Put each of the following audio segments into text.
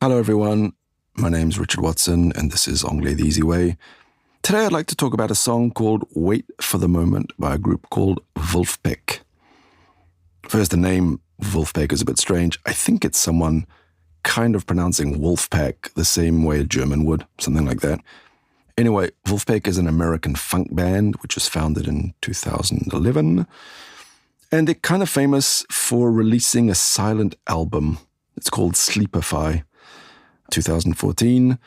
Hello everyone, my name's Richard Watson and this is Anglais the Easy Way. Today I'd like to talk about a song called Wait for the Moment by a group called Vulfpeck. First, the name Vulfpeck is a bit strange. I think it's someone kind of pronouncing Wolfpack the same way a German would, something like that. Anyway, Vulfpeck is an American funk band which was founded in 2011. And they're kind of famous for releasing a silent album. It's called Sleepify, 2014.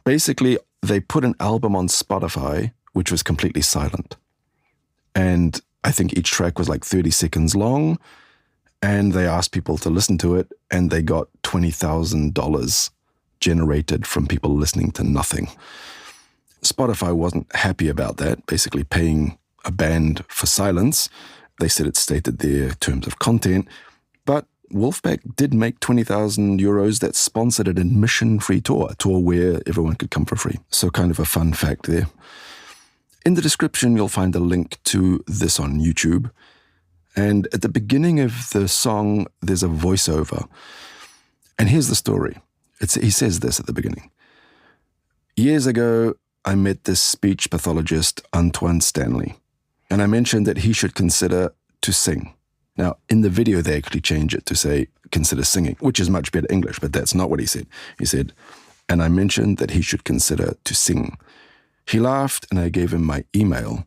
Basically, they put an album on Spotify, which was completely silent. And I think each track was like 30 seconds long. And they asked people to listen to it, and they got $20,000 generated from people listening to nothing. Spotify wasn't happy about that, basically paying a band for silence. They said it stated their terms of content, but Vulfpeck did make 20,000 euros that sponsored an admission-free tour, a tour where everyone could come for free. So kind of a fun fact there. In the description, you'll find a link to this on YouTube. And at the beginning of the song, there's a voiceover. And here's the story. He says this at the beginning. Years ago, I met this speech pathologist, Antoine Stanley. And I mentioned that he should consider to sing. Now, in the video, they actually change it to say, consider singing, which is much better English, but that's not what he said. He said, and I mentioned that he should consider to sing. He laughed, and I gave him my email.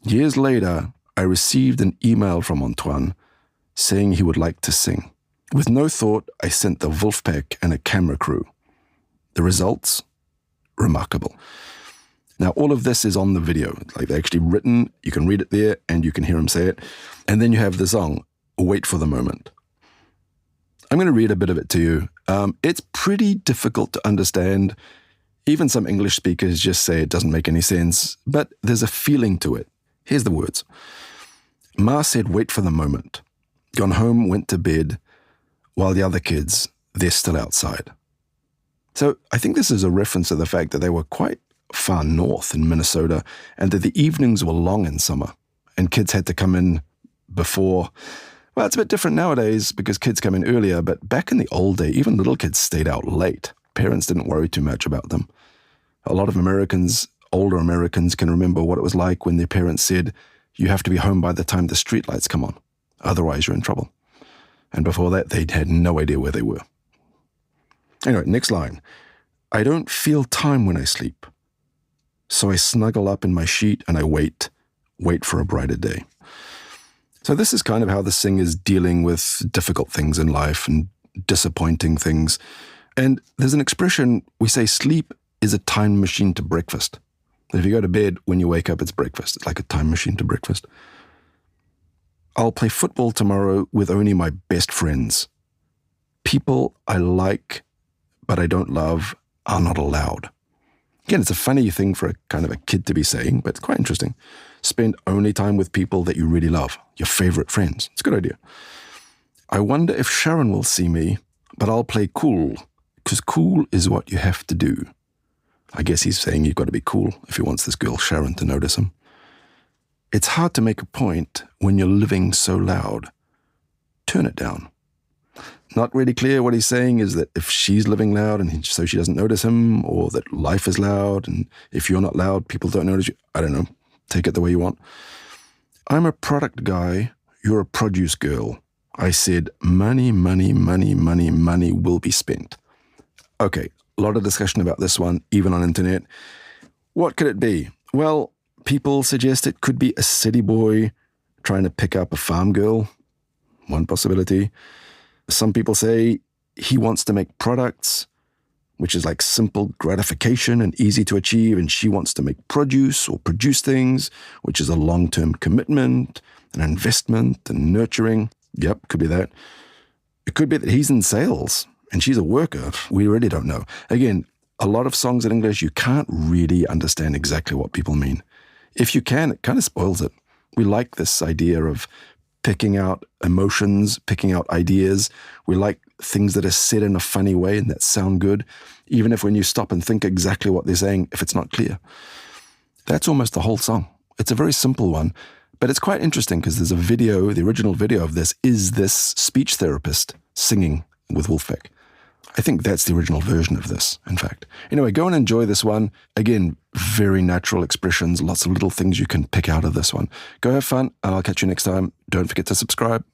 Years later, I received an email from Antoine saying he would like to sing. With no thought, I sent the Vulfpeck and a camera crew. The results? Remarkable. Now, all of this is on the video. Like, they're actually written, you can read it there, and you can hear him say it. And then you have the song, Wait for the Moment. I'm going to read a bit of it to you. It's pretty difficult to understand. Even some English speakers just say it doesn't make any sense, but there's a feeling to it. Here's the words. Ma said, wait for the moment. Gone home, went to bed, while the other kids, they're still outside. So I think this is a reference to the fact that they were quite far north in Minnesota, and that the evenings were long in summer, and kids had to come in before. Well, it's a bit different nowadays because kids come in earlier, but back in the old day, even little kids stayed out late. Parents didn't worry too much about them. A lot of Americans, older Americans, can remember what it was like when their parents said, you have to be home by the time the streetlights come on, otherwise you're in trouble. And before that, they'd had no idea where they were. Anyway, next line. I don't feel time when I sleep. So I snuggle up in my sheet and I wait for a brighter day. So this is kind of how the singer's dealing with difficult things in life and disappointing things. And there's an expression, we say sleep is a time machine to breakfast. If you go to bed, when you wake up, it's breakfast. It's like a time machine to breakfast. I'll play football tomorrow with only my best friends. People I like, but I don't love, are not allowed. Again, it's a funny thing for a kind of a kid to be saying, but it's quite interesting. Spend only time with people that you really love, your favorite friends. It's a good idea. I wonder if Sharon will see me, but I'll play cool, because cool is what you have to do. I guess he's saying you've got to be cool if he wants this girl Sharon to notice him. It's hard to make a point when you're living so loud. Turn it down. Not really clear what he's saying is that if she's living loud and so she doesn't notice him, or that life is loud and if you're not loud, people don't notice you. I don't know. Take it the way you want. I'm a product guy. You're a produce girl. I said, money, money, money, money, money will be spent. Okay, a lot of discussion about this one, even on internet. What could it be? Well, people suggest it could be a city boy trying to pick up a farm girl. One possibility. Some people say he wants to make products, which is like simple gratification and easy to achieve, and she wants to make produce or produce things, which is a long-term commitment, an investment and nurturing. Yep, could be that. It could be that he's in sales and she's a worker. We really don't know. Again, a lot of songs in English, you can't really understand exactly what people mean. If you can, it kind of spoils it. We like this idea of picking out emotions, picking out ideas. We like things that are said in a funny way and that sound good, even if when you stop and think exactly what they're saying, if it's not clear. That's almost the whole song. It's a very simple one, but it's quite interesting because there's a video, the original video of this is this speech therapist singing with Vulfpeck. I think that's the original version of this, in fact. Anyway, go and enjoy this one. Again, very natural expressions, lots of little things you can pick out of this one. Go have fun, and I'll catch you next time. Don't forget to subscribe.